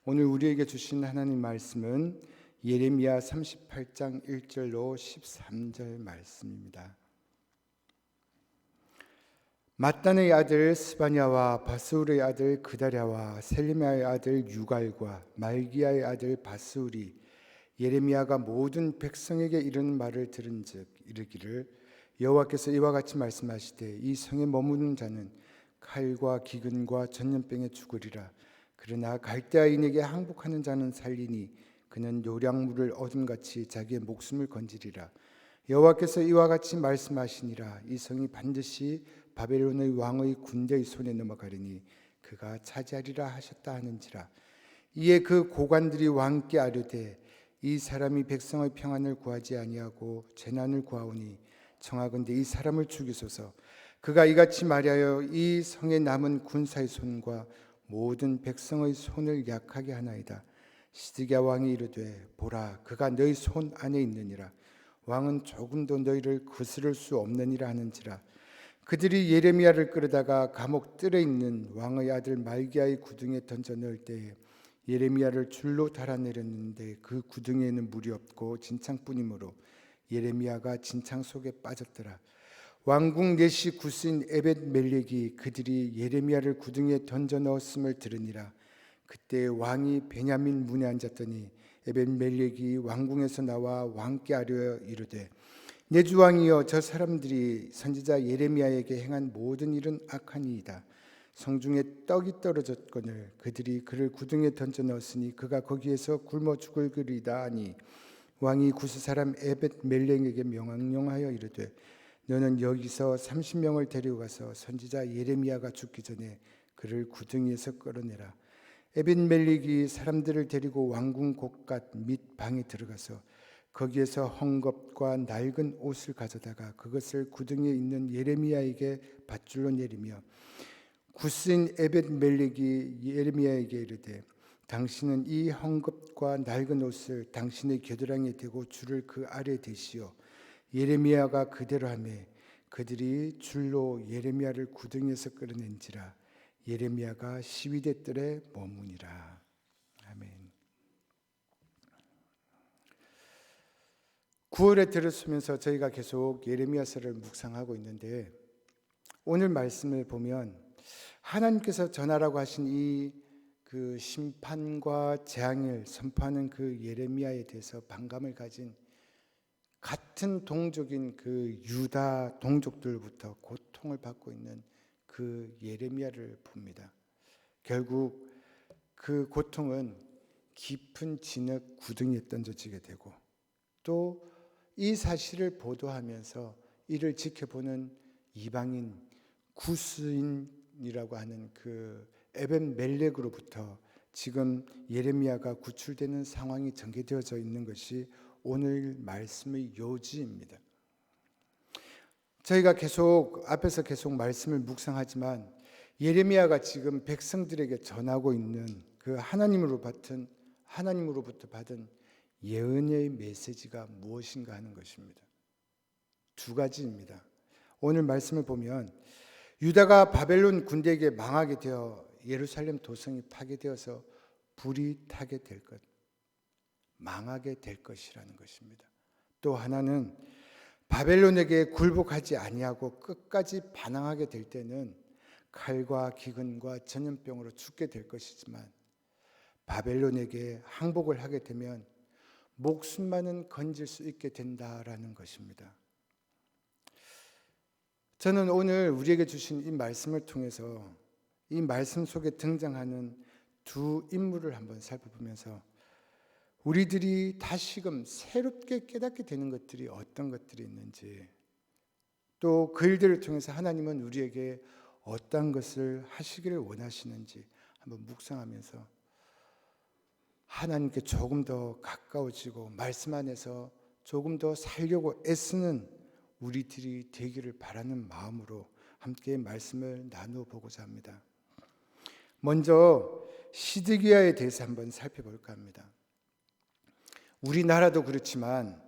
오늘 우리에게 주신 하나님 말씀은 예레미야 38장 1절로 13절 말씀입니다. mat단의 아들 스바냐와 바스울의 아들 그다랴와 셀레미야의 아들 유갈과 말기야의 아들 바스울이 예레미야가 모든 백성에게 이르는 말을 들은즉 이르기를 여호와께서 이와 같이 말씀하시되 이 성에 머무는 자는 칼과 기근과 전염병에 죽으리라. 그러나 갈대아인에게 항복하는 자는 살리니 그는 요량물을 얻음같이 자기의 목숨을 건지리라. 여호와께서 이와 같이 말씀하시니라. 이 성이 반드시 바벨론의 왕의 군대의 손에 넘어가리니 그가 차지하리라 하셨다 하는지라. 이에 그 고관들이 왕께 아뢰되 이 사람이 백성의 평안을 구하지 아니하고 재난을 구하오니 청하건대 이 사람을 죽이소서. 그가 이같이 말하여 이 성에 남은 군사의 손과 모든 백성의 손을 약하게 하나이다. 시드기야 왕이 이르되 보라 그가 너희 손 안에 있느니라. 왕은 조금도 너희를 거스를 수 없느니라 하는지라. 그들이 예레미야를 끌어다가 감옥 뜰에 있는 왕의 아들 말기야의 구덩이에 던져 넣을 때에 예레미야를 줄로 달아내렸는데 그 구덩이에는 물이 없고 진창뿐이므로 예레미야가 진창 속에 빠졌더라. 왕궁 내시 구스인 에벳멜렉이 그들이 예레미야를 구덩이에 던져 넣었음을 들으니라. 그때 왕이 베냐민 문에 앉았더니 에벳멜렉이 왕궁에서 나와 왕께 아뢰어 이르되 내 주 왕이여 저 사람들이 선지자 예레미야에게 행한 모든 일은 악하니이다. 성중에 떡이 떨어졌거늘 그들이 그를 구덩이에 던져 넣었으니 그가 거기에서 굶어 죽을 그리다 하니 왕이 구스 사람 에벳멜렉에게 명령하여 이르되 너는 여기서 30명을 데리고 가서 선지자 예레미야가 죽기 전에 그를 구덩이에서 끌어내라. 에벳멜렉이 사람들을 데리고 왕궁 곳갓 및 방에 들어가서 거기에서 헝겊과 낡은 옷을 가져다가 그것을 구덩이에 있는 예레미야에게 밧줄로 내리며 구스인 에벳멜렉이 예레미야에게 이르되 당신은 이 헝겊과 낡은 옷을 당신의 겨드랑이에 대고 줄을 그 아래에 대시오. 예레미야가 그대로 하매 그들이 줄로 예레미야를 구덩이에서 끌어낸지라. 예레미야가 시위대 뜰에 머무니라. 아멘. 9월에 들었으면서 저희가 계속 예레미야서를 묵상하고 있는데 오늘 말씀을 보면 하나님께서 전하라고 하신 이 그 심판과 재앙을 선포하는 그 예레미야에 대해서 반감을 가진 같은 동족인 그 유다 동족들부터 고통을 받고 있는 그 예레미야를 봅니다. 결국 그 고통은 깊은 진흙 구덩이에 던져지게 되고 또 이 사실을 보도하면서 이를 지켜보는 이방인 구스인이라고 하는 그 에벳멜렉으로부터 지금 예레미야가 구출되는 상황이 전개되어져 있는 것이 오늘 말씀의 요지입니다. 저희가 앞에서 계속 말씀을 묵상하지만 예레미야가 지금 백성들에게 전하고 있는 그 하나님으로부터 받은 예언의 메시지가 무엇인가 하는 것입니다. 두 가지입니다. 오늘 말씀을 보면 유다가 바벨론 군대에게 망하게 되어 예루살렘 도성이 파괴되어서 불이 타게 될 것, 망하게 될 것이라는 것입니다. 또 하나는 바벨론에게 굴복하지 아니하고 끝까지 반항하게 될 때는 칼과 기근과 전염병으로 죽게 될 것이지만 바벨론에게 항복을 하게 되면 목숨만은 건질 수 있게 된다라는 것입니다. 저는 오늘 우리에게 주신 이 말씀을 통해서 이 말씀 속에 등장하는 두 인물을 한번 살펴보면서 우리들이 다시금 새롭게 깨닫게 되는 것들이 어떤 것들이 있는지, 또 그 일들을 통해서 하나님은 우리에게 어떤 것을 하시기를 원하시는지 한번 묵상하면서 하나님께 조금 더 가까워지고 말씀 안에서 조금 더 살려고 애쓰는 우리들이 되기를 바라는 마음으로 함께 말씀을 나누어 보고자 합니다. 먼저 시드기야에 대해서 한번 살펴볼까 합니다. 우리나라도 그렇지만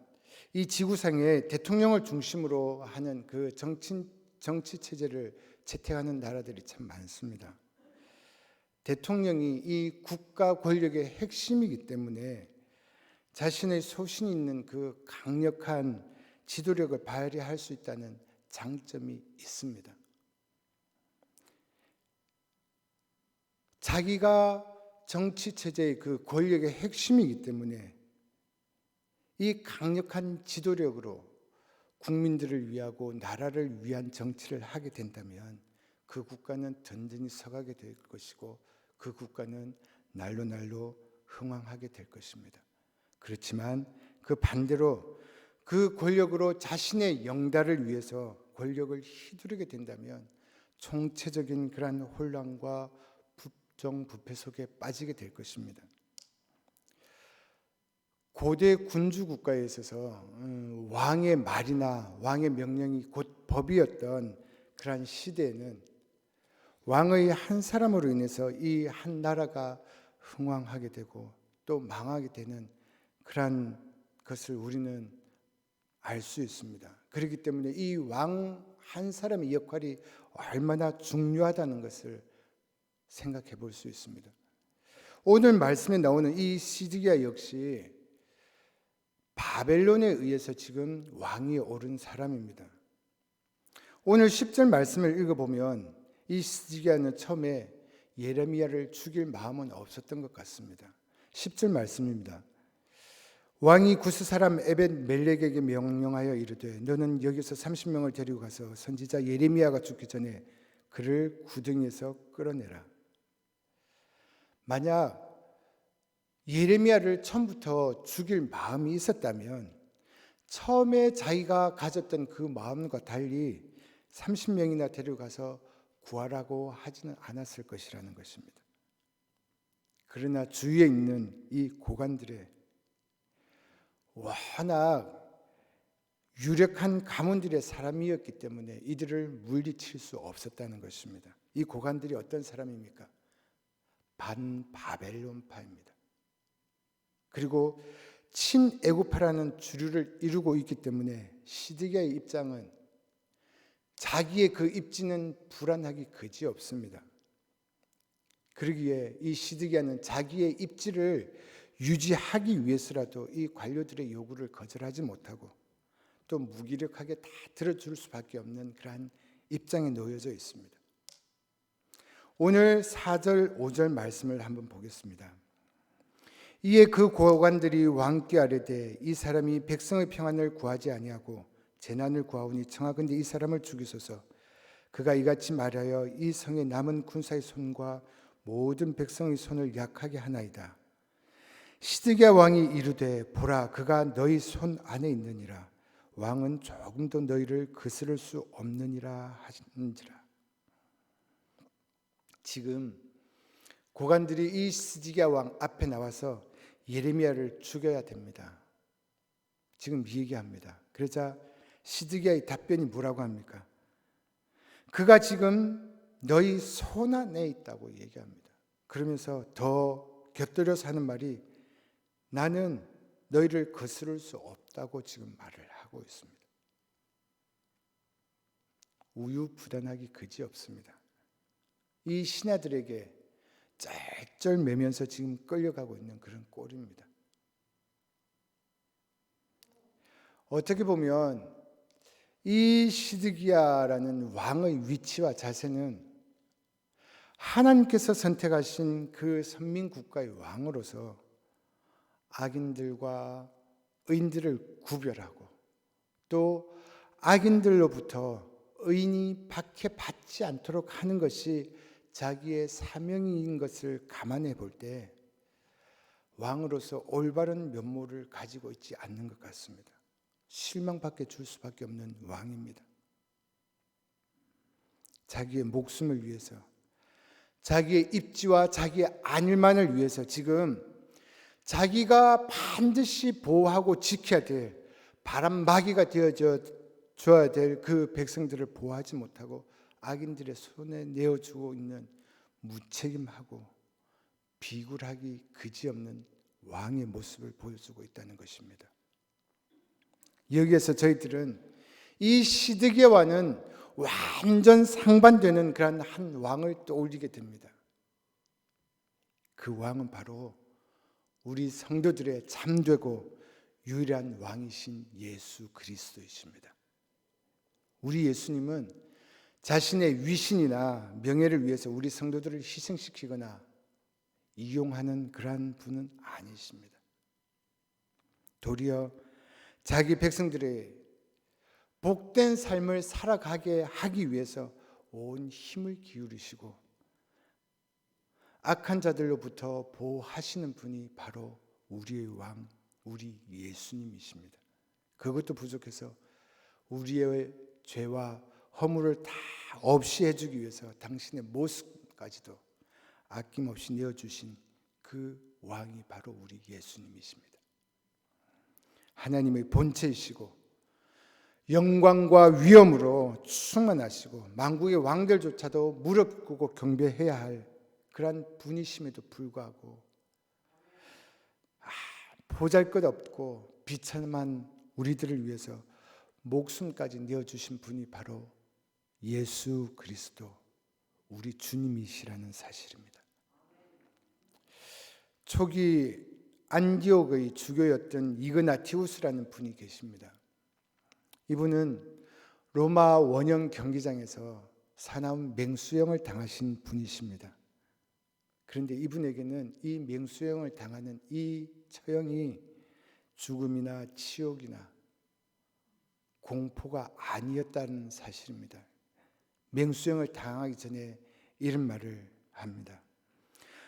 이 지구상에 대통령을 중심으로 하는 그 정치 체제를 채택하는 나라들이 참 많습니다. 대통령이 이 국가 권력의 핵심이기 때문에 자신의 소신이 있는 그 강력한 지도력을 발휘할 수 있다는 장점이 있습니다. 자기가 정치 체제의 그 권력의 핵심이기 때문에 이 강력한 지도력으로 국민들을 위하고 나라를 위한 정치를 하게 된다면 그 국가는 든든히 서가게 될 것이고 그 국가는 날로 날로 흥왕하게 될 것입니다. 그렇지만 그 반대로 그 권력으로 자신의 영달을 위해서 권력을 휘두르게 된다면 총체적인 그러한 혼란과 부정부패 속에 빠지게 될 것입니다. 고대 군주 국가에 있어서 왕의 말이나 왕의 명령이 곧 법이었던 그러한 시대에는 왕의 한 사람으로 인해서 이 한 나라가 흥왕하게 되고 또 망하게 되는 그러한 것을 우리는 알 수 있습니다. 그렇기 때문에 이 왕 한 사람의 역할이 얼마나 중요하다는 것을 생각해 볼 수 있습니다. 오늘 말씀에 나오는 이 시드기야 역시 바벨론에 의해서 지금 왕이 오른 사람입니다. 오늘 10절 말씀을 읽어보면 이 시드기야는 처음에 예레미야를 죽일 마음은 없었던 것 같습니다. 10절 말씀입니다. 왕이 구스 사람 에벳 멜렉에게 명령하여 이르되 너는 여기서 30명을 데리고 가서 선지자 예레미야가 죽기 전에 그를 구덩이에서 끌어내라. 만약 예레미야를 처음부터 죽일 마음이 있었다면 처음에 자기가 가졌던 그 마음과 달리 30명이나 데려가서 구하라고 하지는 않았을 것이라는 것입니다. 그러나 주위에 있는 이 고관들의 워낙 유력한 가문들의 사람이었기 때문에 이들을 물리칠 수 없었다는 것입니다. 이 고관들이 어떤 사람입니까? 반바벨론파입니다. 그리고 친애굽파라는 주류를 이루고 있기 때문에 시드기야의 입장은 자기의 그 입지는 불안하기 그지없습니다. 그러기에 이 시드기야는 자기의 입지를 유지하기 위해서라도 이 관료들의 요구를 거절하지 못하고 또 무기력하게 다 들어줄 수밖에 없는 그러한 입장에 놓여져 있습니다. 오늘 4절 5절 말씀을 한번 보겠습니다. 이에 그 고관들이 왕께 아뢰되 이 사람이 백성의 평안을 구하지 아니하고 재난을 구하오니 청하건대 이 사람을 죽이소서. 그가 이같이 말하여 이 성의 남은 군사의 손과 모든 백성의 손을 약하게 하나이다. 시드기야 왕이 이르되 보라 그가 너희 손 안에 있느니라. 왕은 조금도 너희를 거스를 수 없느니라 하는지라. 지금 고관들이 이 시드기야 왕 앞에 나와서 예레미야를 죽여야 됩니다. 지금 이 얘기합니다. 그러자 시드기야의 답변이 뭐라고 합니까? 그가 지금 너희 손 안에 있다고 얘기합니다. 그러면서 더 곁들여서 하는 말이 나는 너희를 거스를 수 없다고 지금 말을 하고 있습니다. 우유부단하기 그지없습니다. 이 신하들에게 쩔쩔매면서 지금 끌려가고 있는 그런 꼴입니다. 어떻게 보면 이 시드기야라는 왕의 위치와 자세는 하나님께서 선택하신 그 선민국가의 왕으로서 악인들과 의인들을 구별하고 또 악인들로부터 의인이 박해받지 않도록 하는 것이 자기의 사명인 것을 감안해 볼 때 왕으로서 올바른 면모를 가지고 있지 않는 것 같습니다. 실망받게 줄 수밖에 없는 왕입니다. 자기의 목숨을 위해서, 자기의 입지와 자기의 안일만을 위해서 지금 자기가 반드시 보호하고 지켜야 될 바람막이가 되어줘야 될 그 백성들을 보호하지 못하고 악인들의 손에 내어주고 있는 무책임하고 비굴하기 그지없는 왕의 모습을 보여주고 있다는 것입니다. 여기에서 저희들은 이 시드기야와는 완전 상반되는 그런 한 왕을 떠올리게 됩니다. 그 왕은 바로 우리 성도들의 참되고 유일한 왕이신 예수 그리스도이십니다. 우리 예수님은 자신의 위신이나 명예를 위해서 우리 성도들을 희생시키거나 이용하는 그러한 분은 아니십니다. 도리어 자기 백성들의 복된 삶을 살아가게 하기 위해서 온 힘을 기울이시고 악한 자들로부터 보호하시는 분이 바로 우리의 왕, 우리 예수님이십니다. 그것도 부족해서 우리의 죄와 허물을 다 없이 해주기 위해서 당신의 모습까지도 아낌없이 내어주신 그 왕이 바로 우리 예수님이십니다. 하나님의 본체이시고 영광과 위엄으로 충만하시고 만국의 왕들조차도 무릎 꿇고 경배해야 할 그러한 분이심에도 불구하고 보잘것없고 비참한 우리들을 위해서 목숨까지 내어주신 분이 바로 예수 그리스도 우리 주님이시라는 사실입니다. 초기 안디옥의 주교였던 이그나티우스라는 분이 계십니다. 이분은 로마 원형 경기장에서 사나운 맹수형을 당하신 분이십니다. 그런데 이분에게는 이 맹수형을 당하는 이 처형이 죽음이나 치욕이나 공포가 아니었다는 사실입니다. 맹수형을 당하기 전에 이런 말을 합니다.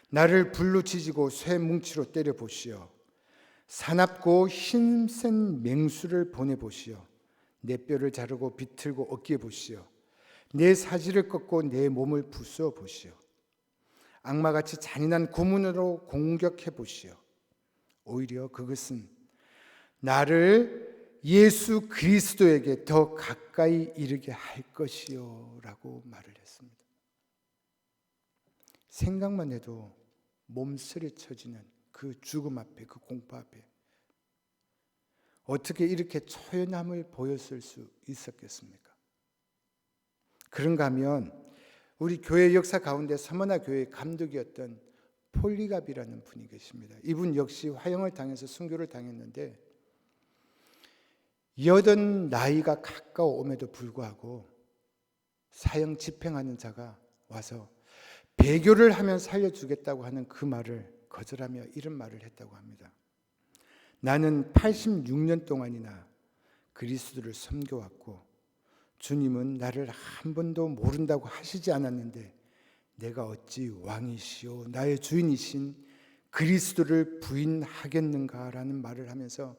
나를 불로 지지고 쇠 뭉치로 때려 보시오. 사납고 힘센 맹수를 보내 보시오. 내 뼈를 자르고 비틀고 어깨 보시오. 내 사지를 꺾고 내 몸을 부수어 보시오. 악마같이 잔인한 고문으로 공격해 보시오. 오히려 그것은 나를 예수 그리스도에게 더 가까이 이르게 할 것이요 라고 말을 했습니다. 생각만 해도 몸서리쳐지는 그 죽음 앞에, 그 공포 앞에 어떻게 이렇게 초연함을 보였을 수 있었겠습니까? 그런가 하면 우리 교회 역사 가운데 서머나 교회 감독이었던 폴리갑이라는 분이 계십니다. 이분 역시 화형을 당해서 순교를 당했는데 여든 나이가 가까워옴에도 불구하고 사형 집행하는 자가 와서 배교를 하면 살려주겠다고 하는 그 말을 거절하며 이런 말을 했다고 합니다. 나는 86년 동안이나 그리스도를 섬겨왔고 주님은 나를 한 번도 모른다고 하시지 않았는데 내가 어찌 왕이시오 나의 주인이신 그리스도를 부인하겠는가라는 말을 하면서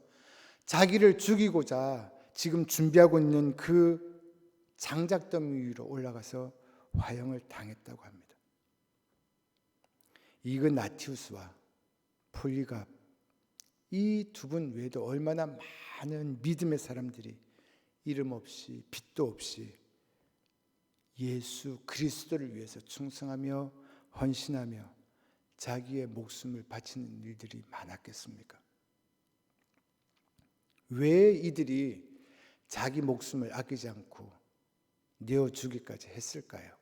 자기를 죽이고자 지금 준비하고 있는 그 장작더미 위로 올라가서 화형을 당했다고 합니다. 이그나티우스와 폴리갑 이 두 분 외에도 얼마나 많은 믿음의 사람들이 이름 없이 빛도 없이 예수 그리스도를 위해서 충성하며 헌신하며 자기의 목숨을 바치는 일들이 많았겠습니까? 왜 이들이 자기 목숨을 아끼지 않고 내어주기까지 했을까요?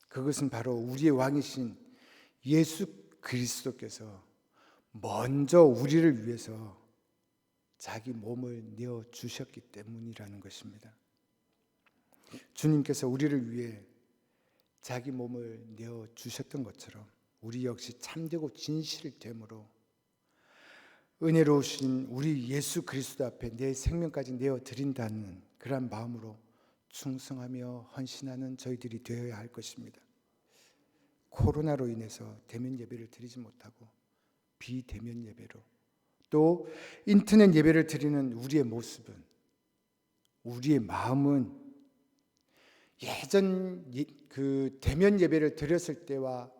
그것은 바로 우리의 왕이신 예수 그리스도께서 먼저 우리를 위해서 자기 몸을 내어주셨기 때문이라는 것입니다. 주님께서 우리를 위해 자기 몸을 내어주셨던 것처럼 우리 역시 참되고 진실됨으로 은혜로우신 우리 예수 그리스도 앞에 내 생명까지 내어드린다는 그런 마음으로 충성하며 헌신하는 저희들이 되어야 할 것입니다. 코로나로 인해서 대면 예배를 드리지 못하고 비대면 예배로 또 인터넷 예배를 드리는 우리의 모습은 우리의 마음은 예전 그 대면 예배를 드렸을 때와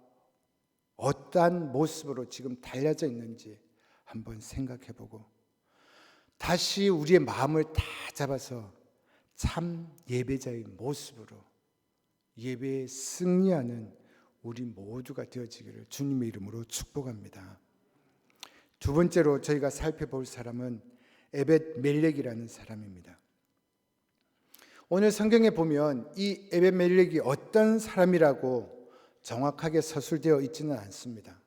어떠한 모습으로 지금 달라져 있는지 한번 생각해보고 다시 우리의 마음을 다 잡아서 참 예배자의 모습으로 예배에 승리하는 우리 모두가 되어지기를 주님의 이름으로 축복합니다. 두 번째로 저희가 살펴볼 사람은 에벳멜렉이라는 사람입니다. 오늘 성경에 보면 이 에벳멜렉이 어떤 사람이라고 정확하게 서술되어 있지는 않습니다.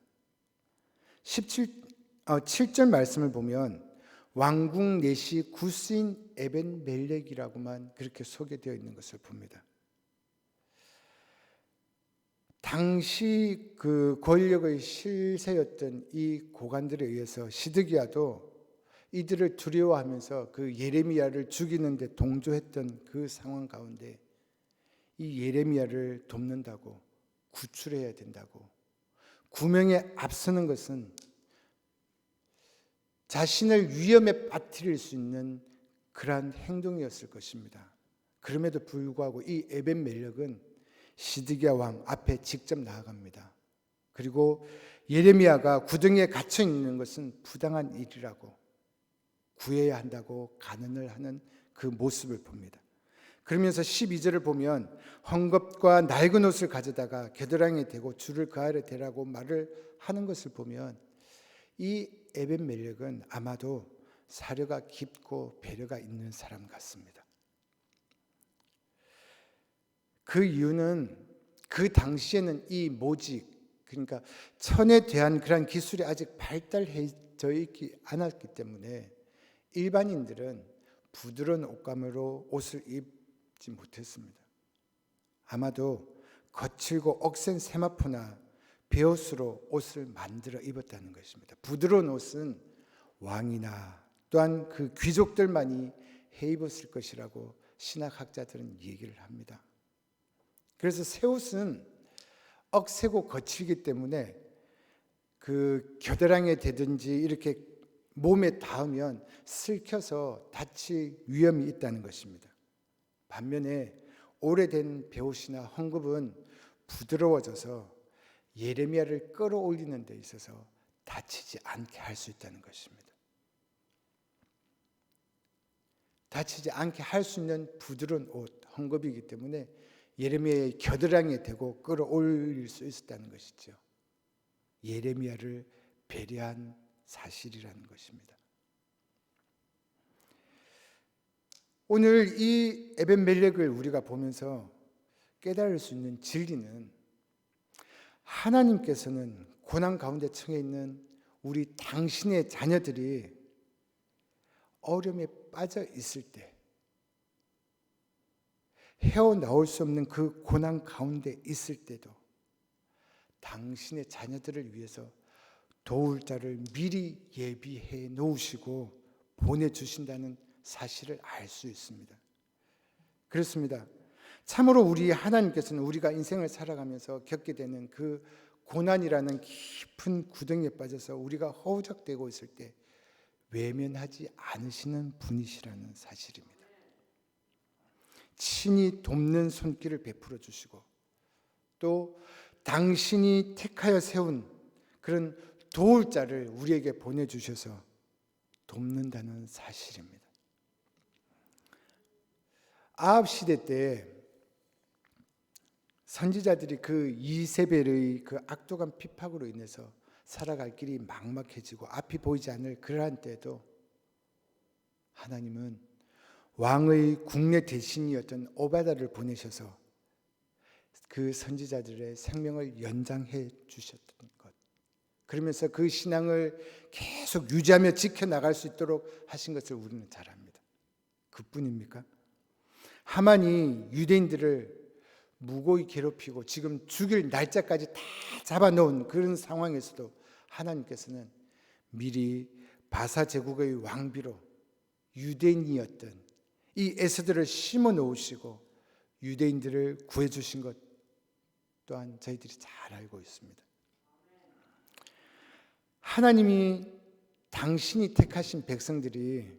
7절 말씀을 보면 왕궁 넷이 구스인 에벤멜렉이라고만 그렇게 소개되어 있는 것을 봅니다. 당시 그 권력의 실세였던 이 고관들에 의해서 시드기야도 이들을 두려워하면서 그 예레미야를 죽이는 데 동조했던 그 상황 가운데 이 예레미야를 돕는다고, 구출해야 된다고, 구명에 앞서는 것은 자신을 위험에 빠뜨릴 수 있는 그러한 행동이었을 것입니다. 그럼에도 불구하고 이 에벤멜렉은 시드기야 왕 앞에 직접 나아갑니다. 그리고 예레미야가 구덩이에 갇혀 있는 것은 부당한 일이라고, 구해야 한다고 간언을 하는 그 모습을 봅니다. 그러면서 12절을 보면 헝겊과 낡은 옷을 가져다가 겨드랑이에 대고 줄을 그 아래 대라고 말을 하는 것을 보면 이 에벤멜렉은 아마도 사려가 깊고 배려가 있는 사람 같습니다. 그 이유는 그 당시에는 이 모직, 그러니까 천에 대한 그런 기술이 아직 발달해져 있지 않았기 때문에 일반인들은 부드러운 옷감으로 옷을 입지 못했습니다. 아마도 거칠고 억센 세마포나 베옷으로 옷을 만들어 입었다는 것입니다. 부드러운 옷은 왕이나 또한 그 귀족들만이 해 입었을 것이라고 신학학자들은 얘기를 합니다. 그래서 새 옷은 억세고 거칠기 때문에 그 겨드랑이에 대든지 이렇게 몸에 닿으면 슬켜서 다칠 위험이 있다는 것입니다. 반면에 오래된 베옷이나 헝겊은 부드러워져서 예레미야를 끌어올리는 데 있어서 다치지 않게 할 수 있다는 것입니다. 다치지 않게 할 수 있는 부드러운 옷, 헝겊이기 때문에 예레미야의 겨드랑이에 대고 끌어올릴 수 있었다는 것이죠. 예레미야를 배려한 사실이라는 것입니다. 오늘 이 에벤멜렉을 우리가 보면서 깨달을 수 있는 진리는 하나님께서는 고난 가운데 처해 있는 우리 당신의 자녀들이 어려움에 빠져 있을 때, 헤어나올 수 없는 그 고난 가운데 있을 때도 당신의 자녀들을 위해서 도울 자를 미리 예비해 놓으시고 보내주신다는 사실을 알 수 있습니다. 그렇습니다. 참으로 우리 하나님께서는 우리가 인생을 살아가면서 겪게 되는 그 고난이라는 깊은 구덩이에 빠져서 우리가 허우적대고 있을 때 외면하지 않으시는 분이시라는 사실입니다. 친히 돕는 손길을 베풀어 주시고 또 당신이 택하여 세운 그런 도울 자를 우리에게 보내주셔서 돕는다는 사실입니다. 아합 시대 때 선지자들이 그 이세벨의 그 악독한 핍박으로 인해서 살아갈 길이 막막해지고 앞이 보이지 않을 그러한 때에도 하나님은 왕의 국내 대신이었던 오바다를 보내셔서 그 선지자들의 생명을 연장해 주셨던 것, 그러면서 그 신앙을 계속 유지하며 지켜나갈 수 있도록 하신 것을 우리는 잘 압니다. 그뿐입니까? 하만이 유대인들을 무고히 괴롭히고 지금 죽일 날짜까지 다 잡아놓은 그런 상황에서도 하나님께서는 미리 바사 제국의 왕비로 유대인이었던 이 에스더를 심어 놓으시고 유대인들을 구해주신 것 또한 저희들이 잘 알고 있습니다. 하나님이 당신이 택하신 백성들이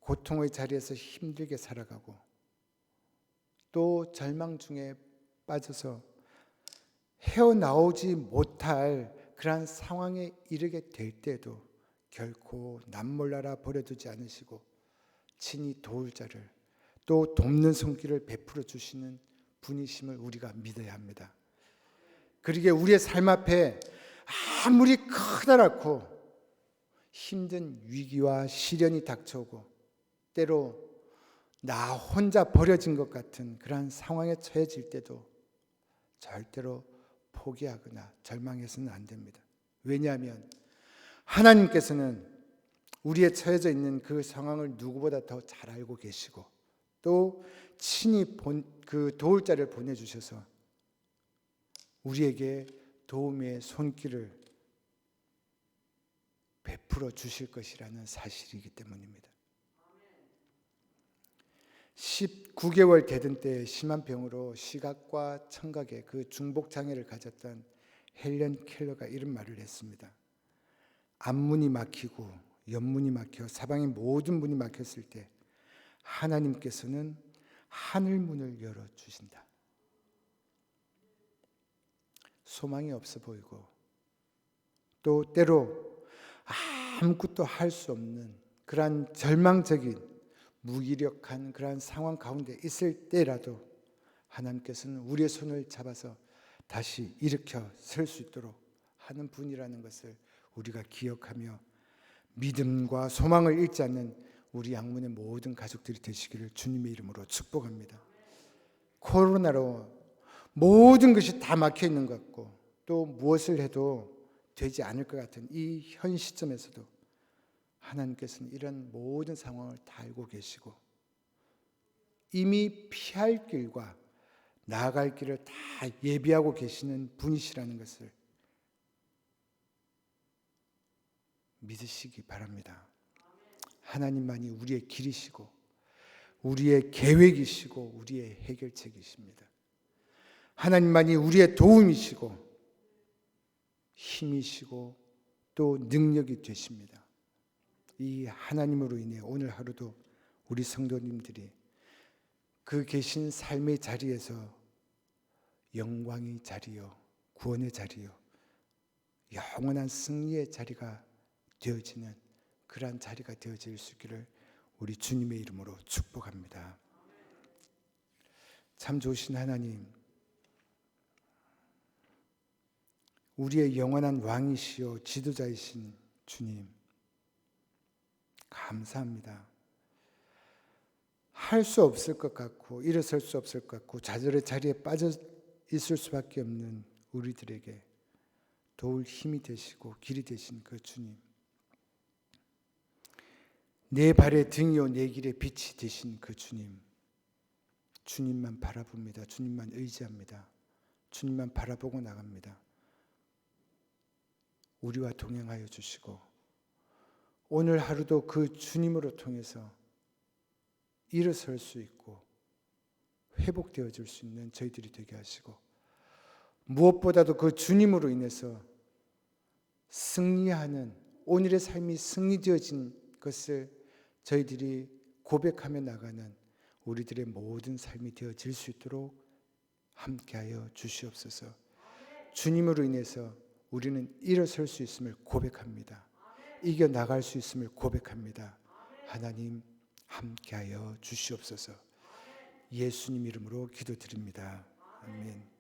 고통의 자리에서 힘들게 살아가고 또 절망 중에 빠져서 헤어나오지 못할 그러한 상황에 이르게 될 때도 결코 남몰라라 버려두지 않으시고 친히 도울 자를 또 돕는 손길을 베풀어 주시는 분이심을 우리가 믿어야 합니다. 그러기에 우리의 삶 앞에 아무리 커다랗고 힘든 위기와 시련이 닥쳐오고 때로 나 혼자 버려진 것 같은 그러한 상황에 처해질 때도 절대로 포기하거나 절망해서는 안 됩니다. 왜냐하면 하나님께서는 우리의 처해져 있는 그 상황을 누구보다 더 잘 알고 계시고 또 친히 그 도울 자를 보내주셔서 우리에게 도움의 손길을 베풀어 주실 것이라는 사실이기 때문입니다. 19개월 되던 때 심한 병으로 시각과 청각의 그 중복 장애를 가졌던 헬렌 켈러가 이런 말을 했습니다. 앞문이 막히고 옆문이 막혀 사방의 모든 문이 막혔을 때 하나님께서는 하늘 문을 열어 주신다. 소망이 없어 보이고 또 때로 아무것도 할 수 없는 그러한 절망적인 무기력한 그러한 상황 가운데 있을 때라도 하나님께서는 우리의 손을 잡아서 다시 일으켜 설 수 있도록 하는 분이라는 것을 우리가 기억하며 믿음과 소망을 잃지 않는 우리 양문의 모든 가족들이 되시기를 주님의 이름으로 축복합니다. 코로나로 모든 것이 다 막혀 있는 것 같고 또 무엇을 해도 되지 않을 것 같은 이 현 시점에서도 하나님께서는 이런 모든 상황을 다 알고 계시고 이미 피할 길과 나아갈 길을 다 예비하고 계시는 분이시라는 것을 믿으시기 바랍니다. 하나님만이 우리의 길이시고 우리의 계획이시고 우리의 해결책이십니다. 하나님만이 우리의 도움이시고 힘이시고 또 능력이 되십니다. 이 하나님으로 인해 오늘 하루도 우리 성도님들이 그 계신 삶의 자리에서 영광의 자리요, 구원의 자리요, 영원한 승리의 자리가 되어지는 그러한 자리가 되어질 수 있기를 우리 주님의 이름으로 축복합니다. 참 좋으신 하나님, 우리의 영원한 왕이시요 지도자이신 주님, 감사합니다. 할 수 없을 것 같고 일어설 수 없을 것 같고 좌절의 자리에 빠져 있을 수밖에 없는 우리들에게 도울 힘이 되시고 길이 되신 그 주님, 내 발의 등이요 내 길의 빛이 되신 그 주님, 주님만 바라봅니다. 주님만 의지합니다. 주님만 바라보고 나갑니다. 우리와 동행하여 주시고 오늘 하루도 그 주님으로 통해서 일어설 수 있고 회복되어질 수 있는 저희들이 되게 하시고 무엇보다도 그 주님으로 인해서 승리하는 오늘의 삶이 승리되어진 것을 저희들이 고백하며 나가는 우리들의 모든 삶이 되어질 수 있도록 함께하여 주시옵소서. 주님으로 인해서 우리는 일어설 수 있음을 고백합니다. 이겨나갈 수 있음을 고백합니다. 하나님 함께하여 주시옵소서. 예수님 이름으로 기도드립니다. 아멘.